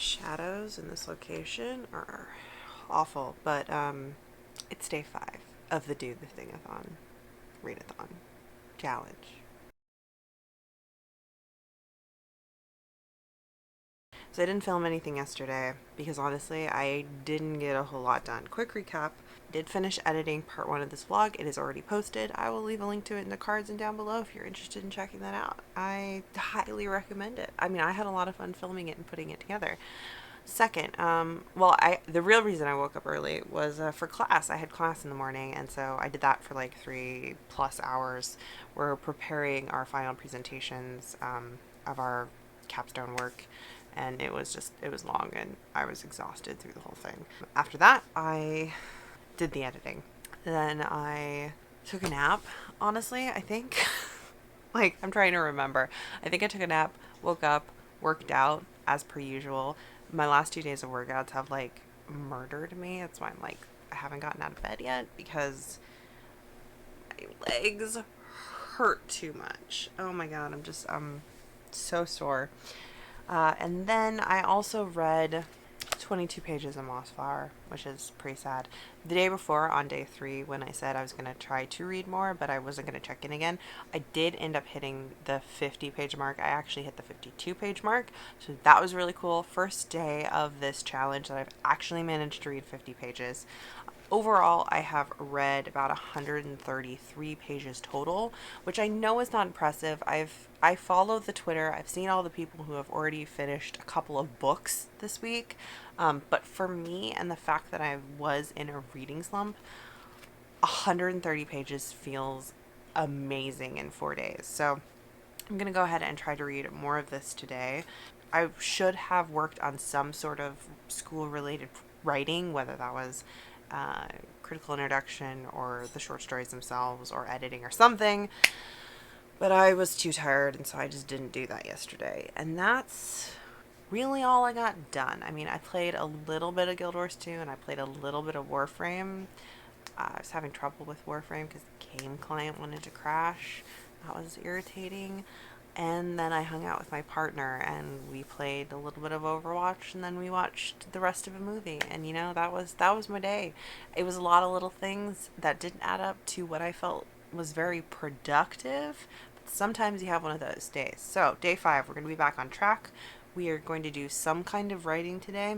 shadows in this location are awful, but it's day 5 of the DoTheThingAthon Readathon challenge. So I didn't film anything yesterday because honestly I didn't get a whole lot done. Quick recap, did finish editing part 1 of this vlog. It is already posted. I will leave a link to it in the cards and down below if you're interested in checking that out. I highly recommend it. I mean, I had a lot of fun filming it and putting it together. Second, the real reason I woke up early was for class. I had class in the morning, and so I did that for like 3+ hours. We're preparing our final presentations of our capstone work, and it was long, and I was exhausted through the whole thing. After that, I did the editing. Then I took a nap, honestly, I think. Like, I'm trying to remember. I think I took a nap, woke up, worked out as per usual. My last 2 days of workouts have like murdered me. That's why I'm like, I haven't gotten out of bed yet because my legs hurt too much. Oh my god, I'm so sore. And then I also read 22 pages of Mossflower, which is pretty sad. The day before, on day 3, when I said I was going to try to read more, but I wasn't going to check in again, I did end up hitting the 50-page mark. I actually hit the 52-page mark, so that was really cool. First day of this challenge that I've actually managed to read 50 pages. Overall, I have read about 133 pages total, which I know is not impressive. I follow the Twitter. I've seen all the people who have already finished a couple of books this week. But for me, and the fact that I was in a reading slump, 130 pages feels amazing in 4 days. So I'm going to go ahead and try to read more of this today. I should have worked on some sort of school-related writing, whether that was critical introduction or the short stories themselves or editing or something, but I was too tired, and so I just didn't do that yesterday. And that's really all I got done. I mean, I played a little bit of Guild Wars 2 and I played a little bit of Warframe. I was having trouble with Warframe because the game client wanted to crash. That was irritating. And then I hung out with my partner and we played a little bit of Overwatch, and then we watched the rest of a movie. And you know, that was my day. It was a lot of little things that didn't add up to what I felt was very productive. But sometimes you have one of those days. So day 5, we're going to be back on track. We are going to do some kind of writing today.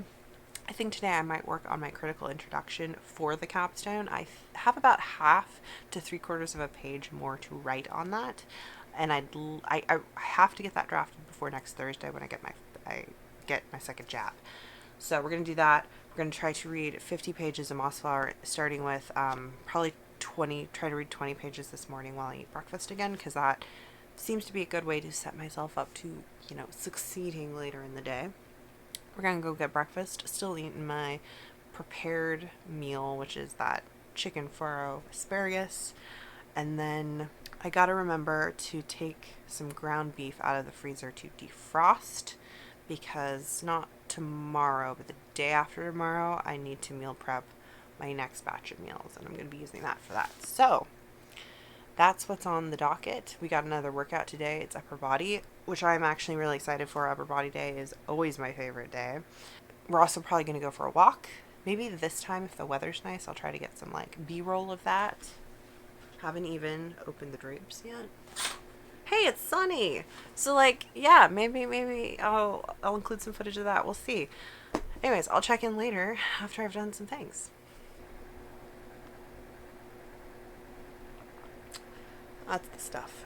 I think today I might work on my critical introduction for the capstone. I have about half to 3/4 of a page more to write on that, and I have to get that drafted before next Thursday when I get my second jab. So we're gonna do that. We're gonna try to read 50 pages of Mossflower, starting with probably 20. Try to read 20 pages this morning while I eat breakfast again, because that seems to be a good way to set myself up to, you know, succeeding later in the day. We're gonna go get breakfast. Still eating my prepared meal, which is that chicken furrow asparagus. And then I gotta remember to take some ground beef out of the freezer to defrost, because not tomorrow, but the day after tomorrow, I need to meal prep my next batch of meals, and I'm gonna be using that for that. So that's what's on the docket. We got another workout today. It's upper body, which I'm actually really excited for. Upper body day is always my favorite day. We're also probably going to go for a walk. Maybe this time, if the weather's nice, I'll try to get some like B-roll of that. Haven't even opened the drapes yet. Hey, it's sunny. So like, yeah, maybe I'll include some footage of that. We'll see. Anyways, I'll check in later after I've done some things. That's the stuff.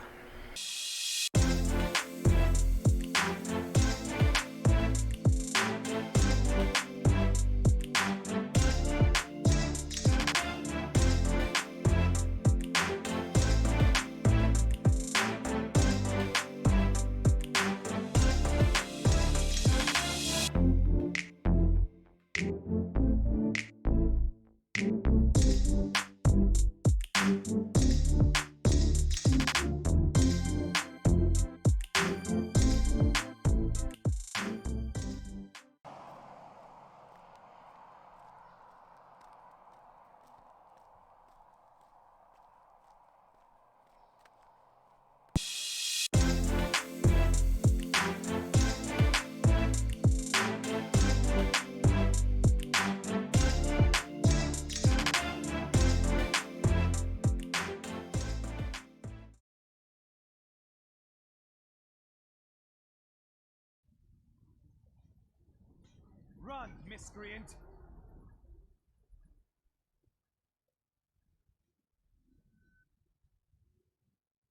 Run, miscreant!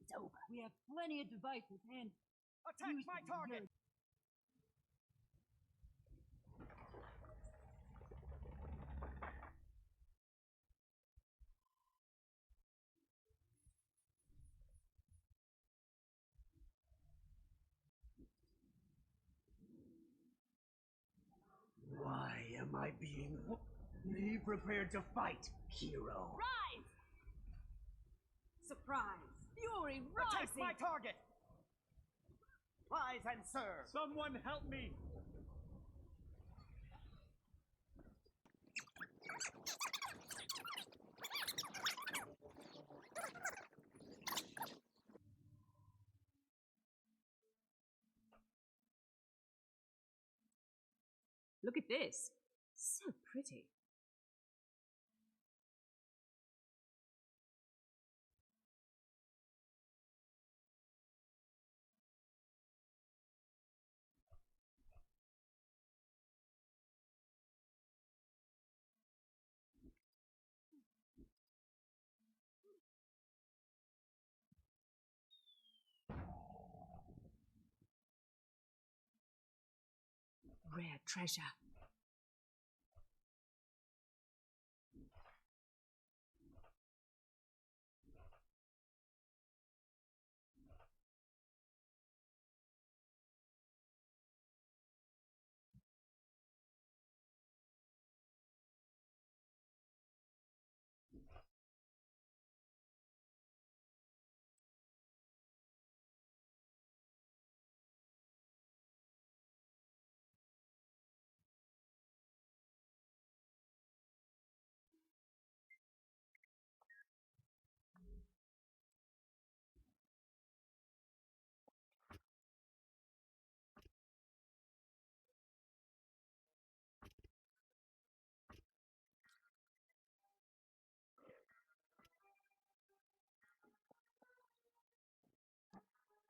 It's over. We have plenty of devices and... Attack my target! Why am I being... Be prepared to fight, hero. Rise! Surprise! Fury rising! Attack my target! Rise and serve! Someone help me! Look at this. So pretty. Rare treasure.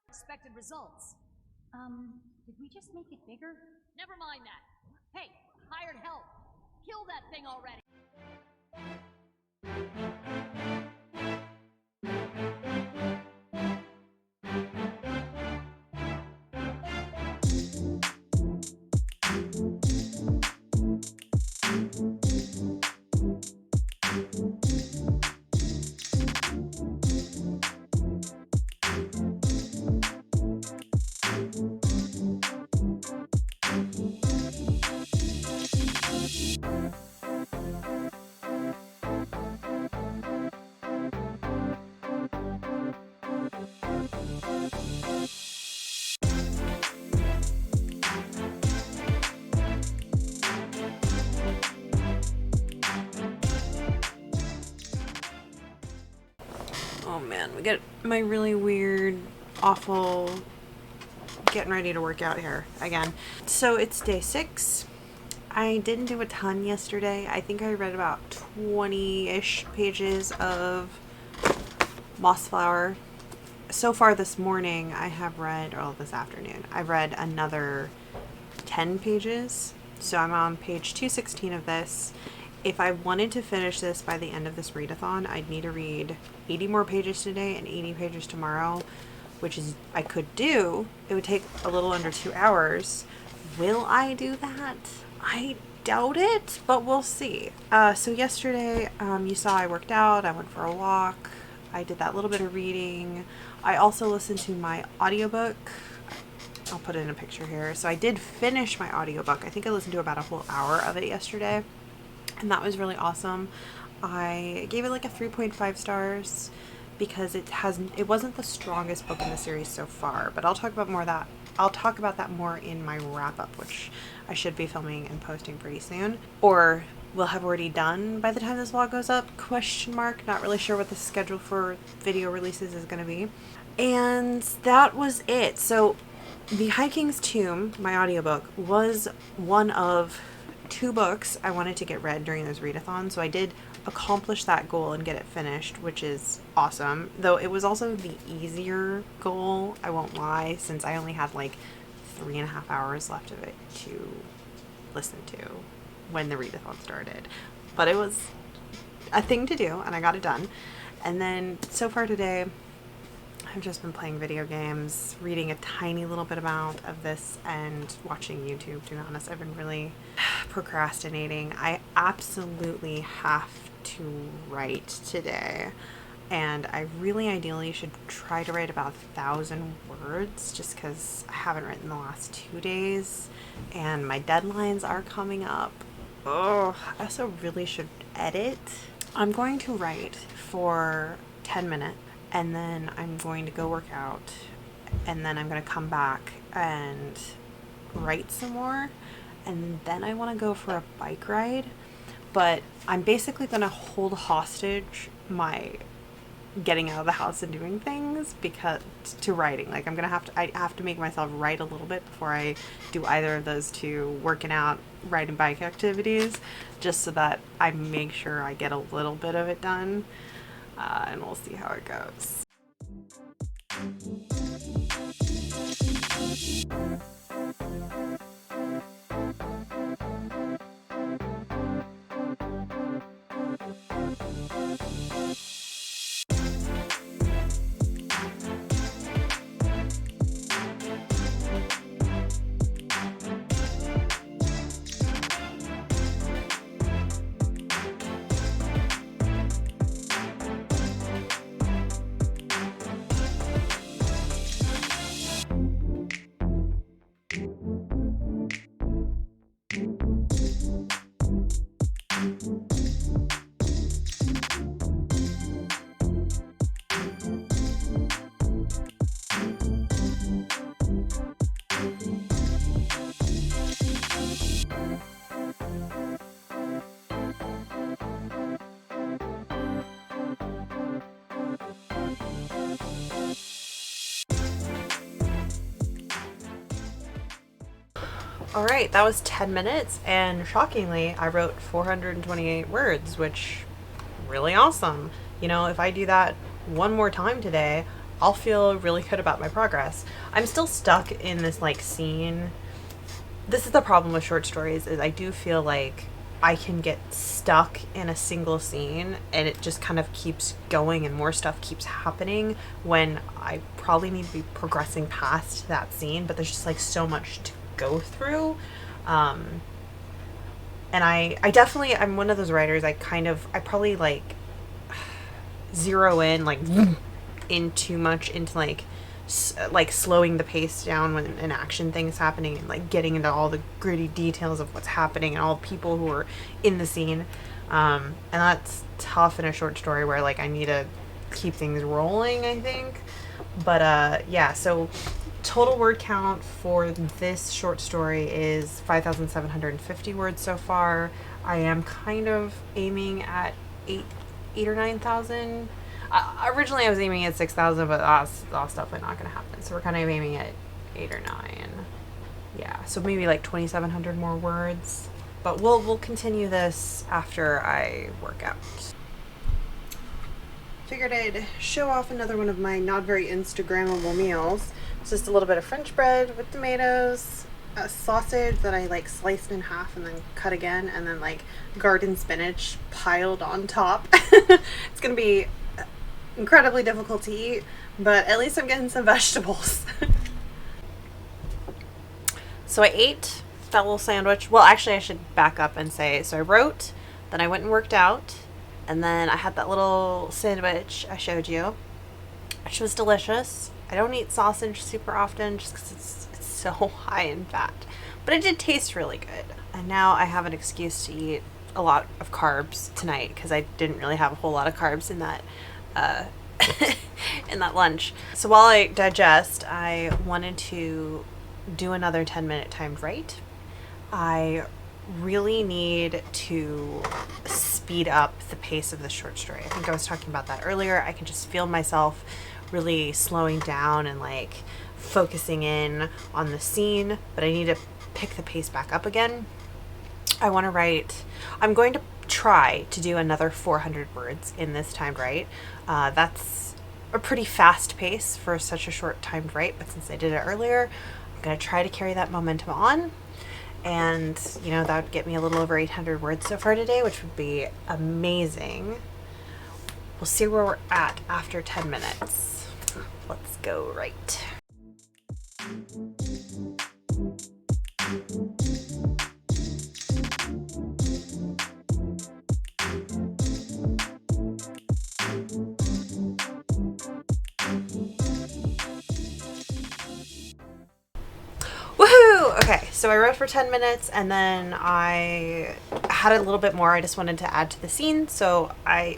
Expected results. Did we just make it bigger? Never mind that. Hey, hired help. Kill that thing already. Oh man, we get my really weird, awful getting ready to work out here again. So it's day 6. I didn't do a ton yesterday. I think I read about 20-ish pages of Mossflower. So far this morning, I have read, or this afternoon, I've read another 10 pages. So I'm on page 216 of this. If I wanted to finish this by the end of this readathon, I'd need to read 80 more pages today and 80 pages tomorrow, which is, I could do. It would take a little under 2 hours. Will I do that? I doubt it, but we'll see. So yesterday, you saw I worked out, I went for a walk, I did that little bit of reading. I also listened to my audiobook. I'll put in a picture here. So I did finish my audiobook. I think I listened to about a whole hour of it yesterday, and that was really awesome. I gave it like a 3.5 stars because it wasn't the strongest book in the series so far, but I'll talk about that more in my wrap-up, which I should be filming and posting pretty soon, or will have already done by the time this vlog goes up, question mark. Not really sure what the schedule for video releases is going to be. And that was it. So The High King's Tomb, my audiobook, was one of 2 books I wanted to get read during this readathon, so I did accomplish that goal and get it finished, which is awesome. Though it was also the easier goal, I won't lie, since I only had like 3.5 hours left of it to listen to when the readathon started. But it was a thing to do, and I got it done. And then so far today, I've just been playing video games, reading a tiny little bit amount of this, and watching YouTube. To be honest, I've been really procrastinating. I absolutely have to write today, and I really ideally should try to write about 1,000 words, just because I haven't written the last 2 days, and my deadlines are coming up. Oh, I also really should edit. I'm going to write for 10 minutes, and then I'm going to go work out, and then I'm going to come back and write some more, and then I want to go for a bike ride. But I'm basically going to hold hostage my getting out of the house and doing things because to writing. Like I have to make myself write a little bit before I do either of those two, working out, riding bike activities, just so that I make sure I get a little bit of it done, and we'll see how it goes. Alright, that was 10 minutes, and shockingly, I wrote 428 words, which really awesome. You know, if I do that one more time today, I'll feel really good about my progress. I'm still stuck in this like scene. This is the problem with short stories, is I do feel like I can get stuck in a single scene and it just kind of keeps going and more stuff keeps happening when I probably need to be progressing past that scene, but there's just like so much to go through. And I definitely, I'm one of those writers, I probably like zero in like in too much into like slowing the pace down when an action thing's happening and like getting into all the gritty details of what's happening and all the people who are in the scene. And that's tough in a short story where like I need to keep things rolling, I think. But yeah, so total word count for this short story is 5,750 words so far. I am kind of aiming at 8 or 9,000. Originally I was aiming at 6,000, but that's definitely not going to happen. So we're kind of aiming at 8 or 9. Yeah, so maybe like 2,700 more words. But we'll continue this after I work out. Figured I'd show off another one of my not very Instagrammable meals. It's just a little bit of French bread with tomatoes, a sausage that I like sliced in half and then cut again, and then like garden spinach piled on top. It's gonna be incredibly difficult to eat, but at least I'm getting some vegetables. So I ate that little sandwich. Well, actually I should back up and say, so I wrote, then I went and worked out, and then I had that little sandwich I showed you, which was delicious. I don't eat sausage super often just because it's so high in fat, but it did taste really good. And now I have an excuse to eat a lot of carbs tonight because I didn't really have a whole lot of carbs in that in that lunch. So while I digest, I wanted to do another 10-minute timed write. I really need to speed up the pace of the short story. I think I was talking about that earlier. I can just feel myself really slowing down and like focusing in on the scene, but I need to pick the pace back up again. I'm going to try to do another 400 words in this timed write. That's a pretty fast pace for such a short timed write, but since I did it earlier, I'm going to try to carry that momentum on. And, you know, that would get me a little over 800 words so far today, which would be amazing. We'll see where we're at after 10 minutes. Let's go right. Woohoo! Okay, so I wrote for 10 minutes and then I had a little bit more. I just wanted to add to the scene. So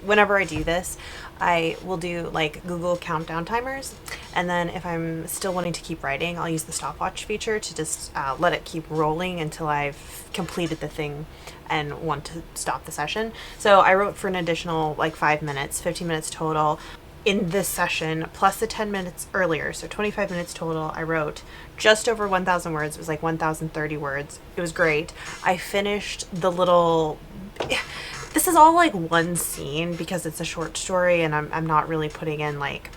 whenever I do this, I will do like Google countdown timers. And then if I'm still wanting to keep writing, I'll use the stopwatch feature to just let it keep rolling until I've completed the thing and want to stop the session. So I wrote for an additional like 5 minutes, 15 minutes total in this session, plus the 10 minutes earlier, so 25 minutes total. I wrote just over 1,000 words. It was like 1,030 words. It was great. I finished the little... This is all like one scene because it's a short story and I'm not really putting in like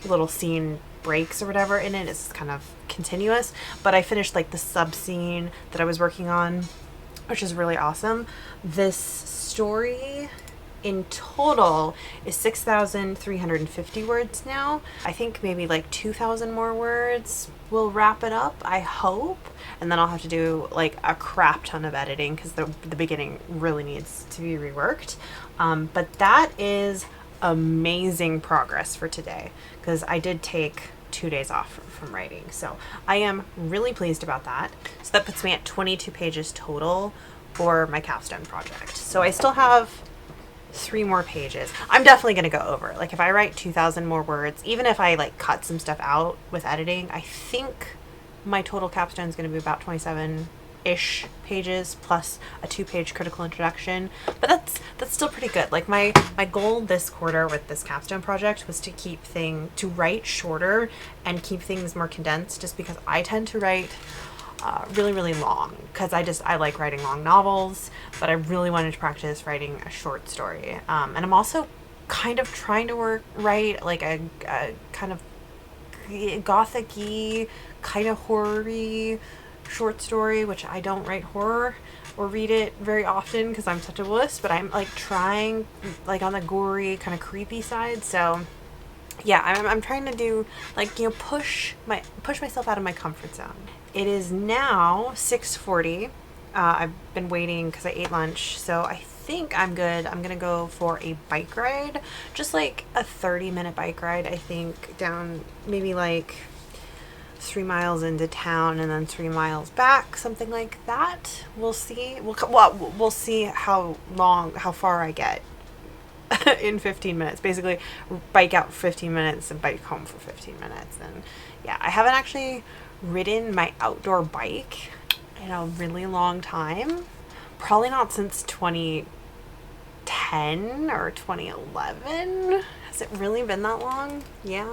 little scene breaks or whatever in it. It's kind of continuous. But I finished like the sub scene that I was working on, which is really awesome. This story in total is 6,350 words now. I think maybe like 2,000 more words will wrap it up, I hope. And then I'll have to do like a crap ton of editing because the beginning really needs to be reworked. But that is amazing progress for today because I did take 2 days off from writing. So I am really pleased about that. So that puts me at 22 pages total for my capstone project. So I still have 3 more pages. I'm definitely going to go over. Like if I write 2,000 more words, even if I like cut some stuff out with editing, I think my total capstone is going to be about 27-ish pages plus a 2-page critical introduction. But that's still pretty good. Like my goal this quarter with this capstone project was to write shorter and keep things more condensed, just because I tend to write really, really long because I like writing long novels, but I really wanted to practice writing a short story. And I'm also kind of trying to write like a kind of gothic-y, kind of horror-y short story, which I don't write horror or read it very often because I'm such a wuss, but I'm like trying like on the gory, kind of creepy side. So yeah, I'm trying to do like, you know, push myself out of my comfort zone. It is now 6:40. I've been waiting because I ate lunch, so I think I'm good. I'm gonna go for a bike ride, just like a 30-minute bike ride, I think, down maybe like 3 miles into town and then 3 miles back, something like that. We'll see. We'll see how far I get in 15 minutes. Basically, bike out for 15 minutes and bike home for 15 minutes. And yeah, I haven't actually ridden my outdoor bike in a really long time. Probably not since 2010 or 2011. Has it really been that long? Yeah,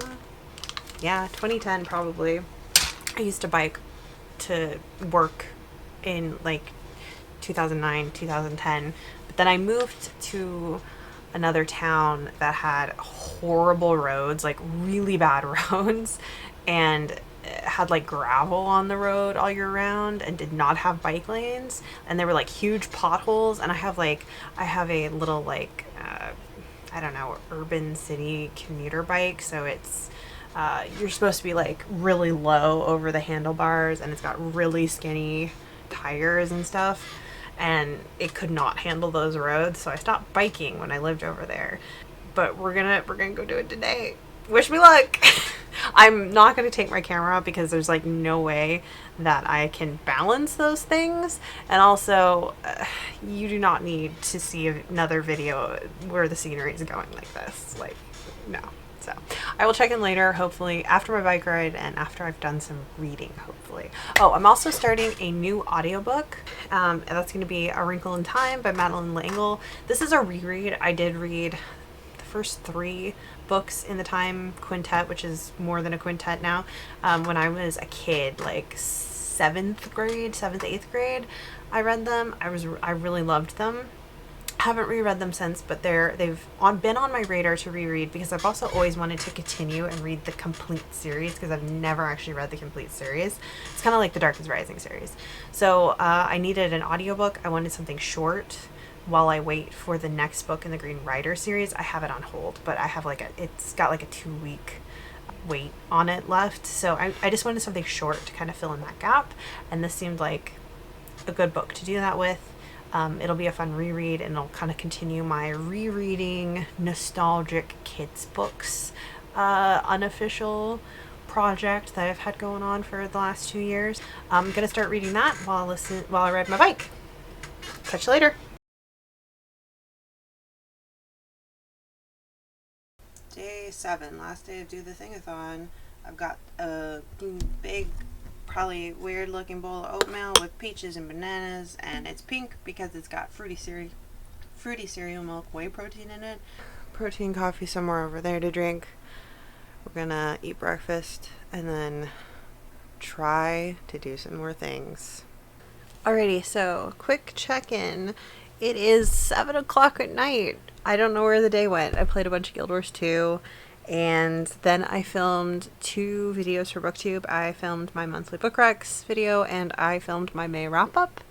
2010 probably. I used to bike to work in like 2009, 2010, but then I moved to another town that had horrible roads, like really bad roads, and had like gravel on the road all year round and did not have bike lanes, and there were like huge potholes. And I have a little like I don't know, urban city commuter bike, so it's you're supposed to be like really low over the handlebars, and it's got really skinny tires and stuff, and it could not handle those roads, so I stopped biking when I lived over there. But we're gonna go do it today. Wish me luck. I'm not going to take my camera because there's like no way that I can balance those things. And also, you do not need to see another video where the scenery is going like this. Like, no. So I will check in later, hopefully after my bike ride and after I've done some reading, hopefully. Oh, I'm also starting a new audiobook. And that's going to be A Wrinkle in Time by Madeleine L'Engle. This is a reread. I did read the first 3 books in the Time Quintet, which is more than a quintet now, when I was a kid, like 7th, 8th grade. I read them. I really loved them. Haven't reread them since, but they've been on my radar to reread because I've also always wanted to continue and read the complete series because I've never actually read the complete series. It's kind of like the Dark is Rising series. So I needed an audiobook. I wanted something short while I wait for the next book in the Green Rider series. I have it on hold, but I have it's got like a 2-week wait on it left. So I just wanted something short to kind of fill in that gap, and this seemed like a good book to do that with. It'll be a fun reread, and it'll kind of continue my rereading nostalgic kids books unofficial project that I've had going on for the last 2 years. I'm gonna start reading that while I ride my bike. Catch you later. Day 7, last day of DoTheThingAthon. I've got a big, probably weird looking bowl of oatmeal with peaches and bananas, and it's pink because it's got fruity cereal milk, whey protein in it. Protein coffee somewhere over there to drink. We're gonna eat breakfast and then try to do some more things. Alrighty, so quick check-in. It is 7 o'clock at night. I don't know where the day went. I played a bunch of Guild Wars 2. And then I filmed 2 videos for booktube. I filmed my monthly book recs video, and I filmed my May wrap up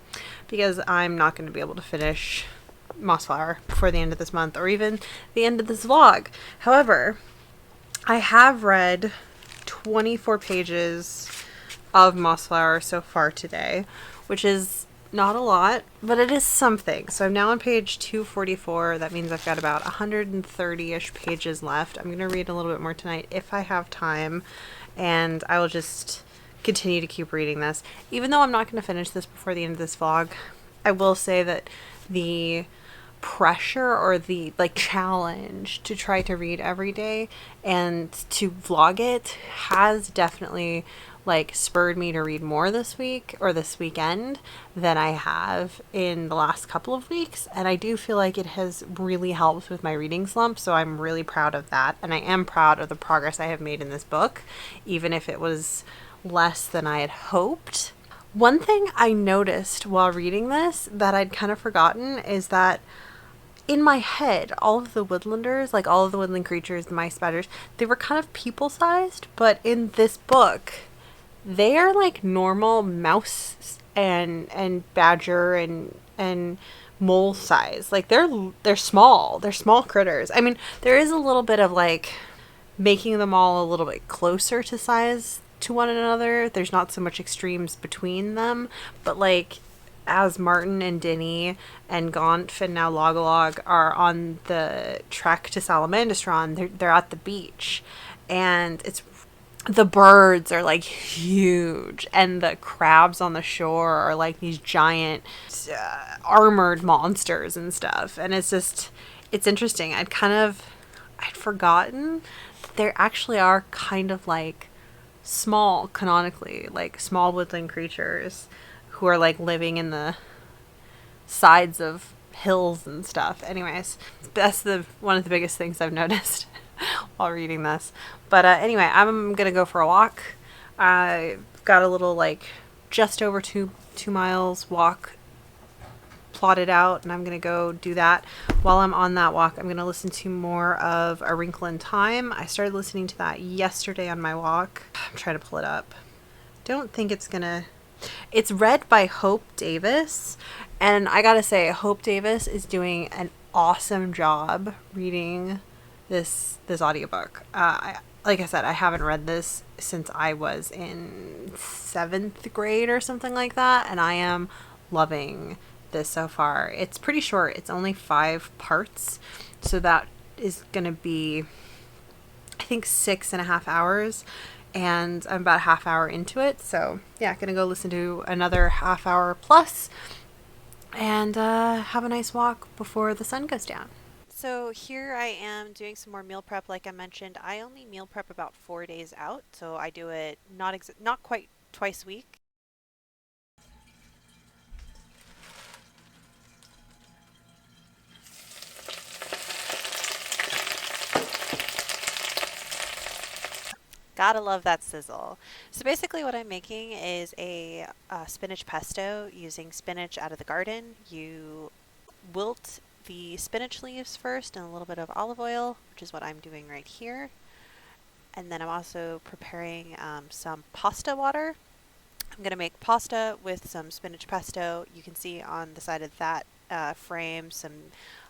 because I'm not going to be able to finish Mossflower before the end of this month or even the end of this vlog. However, I have read 24 pages of Mossflower so far today, which is not a lot, but it is something. So I'm now on page 244. That means I've got about 130-ish pages left. I'm going to read a little bit more tonight if I have time, and I will just continue to keep reading this. Even though I'm not going to finish this before the end of this vlog, I will say that the pressure or the challenge to try to read every day and to vlog it has definitely spurred me to read more this week or this weekend than I have in the last couple of weeks, and I do feel like it has really helped with my reading slump, so I'm really proud of that, and I am proud of the progress I have made in this book, even if it was less than I had hoped. One thing I noticed while reading this that I'd kind of forgotten is that in my head, all of the woodlanders, all of the woodland creatures, the mice, spiders, they were kind of people-sized, but in this book they are normal mouse and badger and mole size. They're small. They're small critters. I mean, there is a little bit of making them all a little bit closer to size to one another. There's not so much extremes between them, but as Martin and Dinny and Gaunt and now Logalog are on the trek to Salamandastron, they're at the beach, and the birds are huge, and the crabs on the shore are these giant armored monsters and stuff, and it's interesting. I'd forgotten that there actually are kind of small, canonically small woodland creatures who are living in the sides of hills and stuff. Anyways, that's one of the biggest things I've noticed while reading this. But anyway, I'm gonna go for a walk. I've got a little just over 2 miles walk plotted out, and I'm gonna go do that. While I'm on that walk, I'm gonna listen to more of A Wrinkle in Time. I started listening to that yesterday on my walk. I'm trying to pull it up. Don't think it's read by Hope Davis, and I gotta say, Hope Davis is doing an awesome job reading this audiobook. Like I said, I haven't read this since I was in 7th grade or something like that, and I am loving this so far. It's pretty short. It's only 5 parts, so that is gonna be, I think, 6.5 hours, and I'm about a half hour into it, so yeah, gonna go listen to another half hour plus and have a nice walk before the sun goes down. So here I am doing some more meal prep. Like I mentioned, I only meal prep about 4 days out, so I do it not quite twice a week. Gotta love that sizzle. So basically what I'm making is a spinach pesto using spinach out of the garden. You wilt the spinach leaves first and a little bit of olive oil, which is what I'm doing right here. And then I'm also preparing some pasta water. I'm going to make pasta with some spinach pesto. You can see on the side of that frame some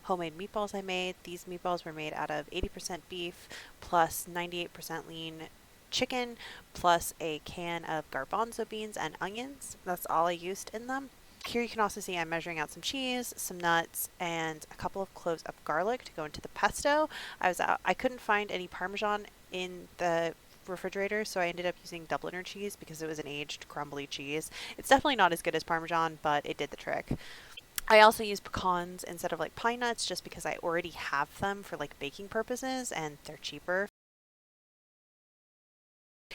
homemade meatballs I made. These meatballs were made out of 80% beef plus 98% lean chicken plus a can of garbanzo beans and onions. That's all I used in them. Here you can also see I'm measuring out some cheese, some nuts, and a couple of cloves of garlic to go into the pesto. I couldn't find any Parmesan in the refrigerator, so I ended up using Dubliner cheese because it was an aged crumbly cheese. It's definitely not as good as Parmesan, but it did the trick. I also use pecans instead of like pine nuts just because I already have them for like baking purposes and they're cheaper.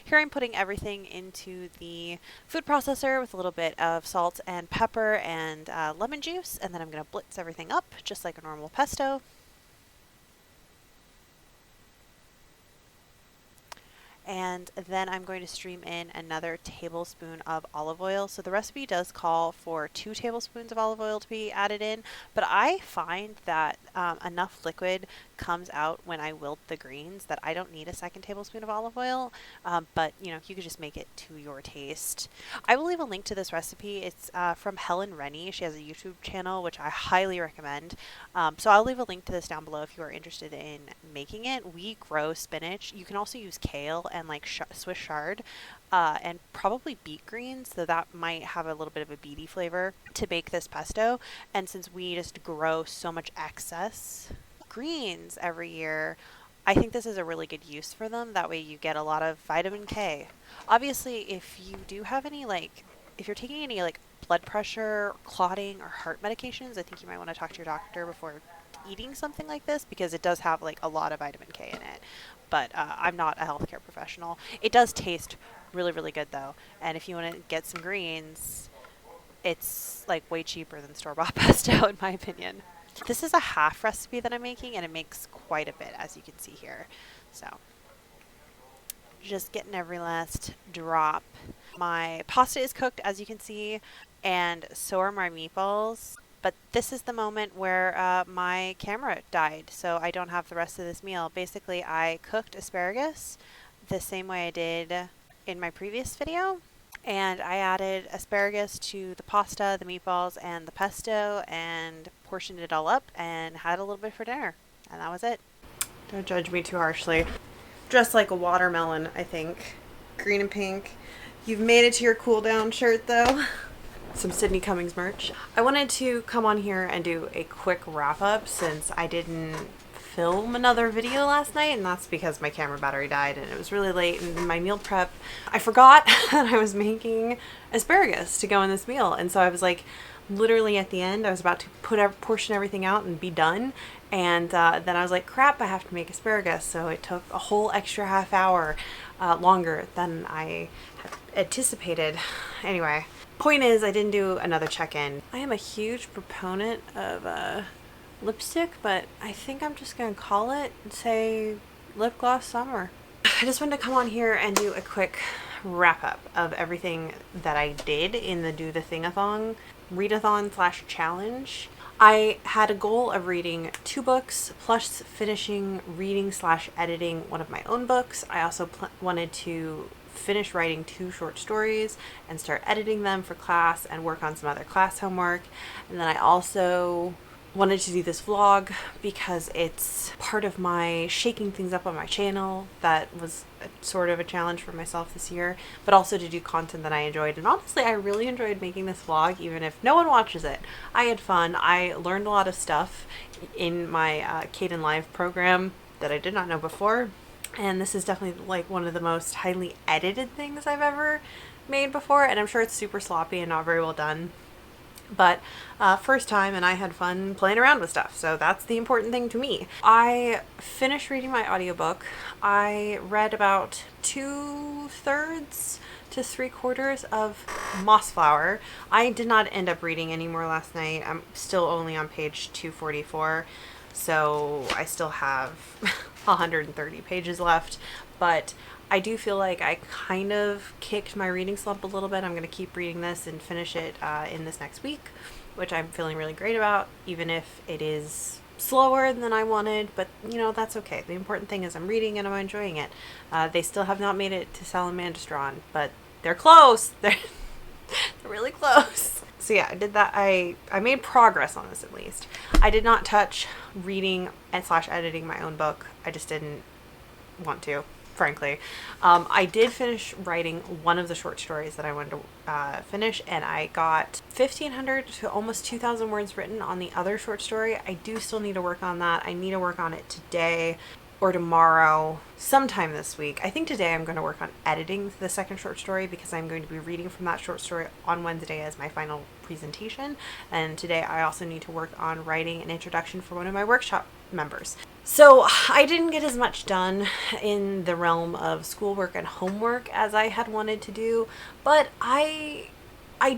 Here I'm putting everything into the food processor with a little bit of salt and pepper and lemon juice, and then I'm going to blitz everything up just like a normal pesto. And then I'm going to stream in another tablespoon of olive oil. So the recipe does call for 2 tablespoons of olive oil to be added in, but I find that enough liquid comes out when I wilt the greens that I don't need a second tablespoon of olive oil, but you know, you could just make it to your taste. I will leave a link to this recipe. It's from Helen Rennie. She has a YouTube channel, which I highly recommend. So I'll leave a link to this down below if you are interested in making it. We grow spinach. You can also use kale and like Swiss chard and probably beet greens, so that might have a little bit of a beety flavor to bake this pesto. And since we just grow so much excess greens every year, I think this is a really good use for them. That way you get a lot of vitamin K. Obviously, if you do have any if you're taking any blood pressure, clotting, or heart medications, I think you might want to talk to your doctor before eating something like this because it does have a lot of vitamin K in it. But I'm not a healthcare professional. It does taste really, really good though. And if you want to get some greens, it's way cheaper than store-bought pesto in my opinion. This is a half recipe that I'm making and it makes quite a bit, as you can see here. So just getting every last drop. My pasta is cooked, as you can see, and so are my meatballs. But this is the moment where my camera died, so I don't have the rest of this meal. Basically, I cooked asparagus the same way I did in my previous video. And I added asparagus to the pasta, the meatballs, and the pesto, and portioned it all up and had a little bit for dinner. And that was it. Don't judge me too harshly. Dressed like a watermelon, I think. Green and pink. You've made it to your cool down shirt, though. Some Sydney Cummings merch. I wanted to come on here and do a quick wrap up since I didn't film another video last night, and that's because my camera battery died and it was really late in my meal prep. I forgot that I was making asparagus to go in this meal, and so I was literally at the end I was about to portion everything out and be done, and then I was like, crap, I have to make asparagus. So it took a whole extra half hour longer than I had anticipated. Anyway, point is, I didn't do another check-in. I am a huge proponent of lipstick, but I think I'm just gonna call it and say lip gloss summer. I just wanted to come on here and do a quick wrap up of everything that I did in the Do the Thingathon readathon / challenge. I had a goal of reading 2 books plus finishing reading / editing one of my own books. I also wanted to finish writing 2 short stories and start editing them for class and work on some other class homework. And then I also wanted to do this vlog because it's part of my shaking things up on my channel. That was sort of a challenge for myself this year, but also to do content that I enjoyed. And honestly, I really enjoyed making this vlog, even if no one watches it. I had fun. I learned a lot of stuff in my Caden Live program that I did not know before. And this is definitely one of the most highly edited things I've ever made before. And I'm sure it's super sloppy and not very well done. But first time, and I had fun playing around with stuff, so that's the important thing to me. I finished reading my audiobook. I read about 2/3 to 3/4 of Mossflower. I did not end up reading any more last night. I'm still only on page 244, so I still have 130 pages left, but I do feel like I kind of kicked my reading slump a little bit. I'm going to keep reading this and finish it in this next week. which I'm feeling really great about, even if it is slower than I wanted, but you know, that's okay. The important thing is I'm reading and I'm enjoying it. They still have not made it to Salamandastron, but they're close. They're really close. So yeah, I did that. I made progress on this at least. I did not touch reading and / editing my own book. I just didn't want to, frankly. I did finish writing one of the short stories that I wanted to finish, and I got 1,500 to almost 2,000 words written on the other short story. I do still need to work on that. I need to work on it today or tomorrow, sometime this week. I think today I'm going to work on editing the second short story because I'm going to be reading from that short story on Wednesday as my final presentation. And today I also need to work on writing an introduction for one of my workshop members. So I didn't get as much done in the realm of schoolwork and homework as I had wanted to do, but I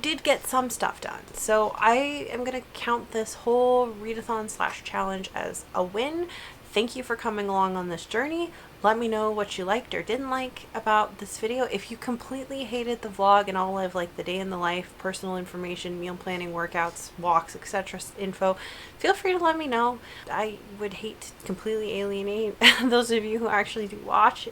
did get some stuff done. So I am going to count this whole readathon / challenge as a win. Thank you for coming along on this journey. Let me know what you liked or didn't like about this video. If you completely hated the vlog and all of like the day in the life, personal information, meal planning, workouts, walks, etc. info, feel free to let me know. I would hate to completely alienate those of you who actually do watch.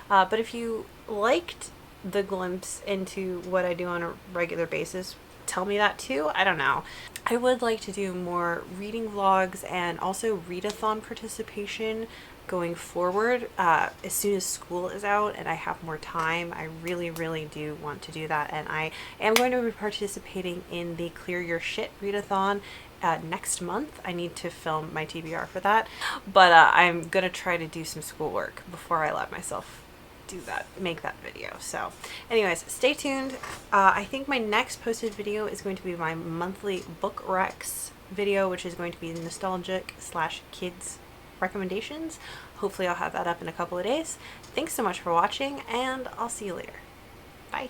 But if you liked the glimpse into what I do on a regular basis, tell me that too. I don't know. I would like to do more reading vlogs and also readathon participation going forward as soon as school is out and I have more time. I really do want to do that, and I am going to be participating in the Clear Your Shit readathon next month. I need to film my TBR for that, but I'm gonna try to do some schoolwork before I let myself do that, make that video. So anyways, stay tuned. I think my next posted video is going to be my monthly book recs video, which is going to be nostalgic / kids recommendations. Hopefully I'll have that up in a couple of days. Thanks so much for watching, and I'll see you later. Bye.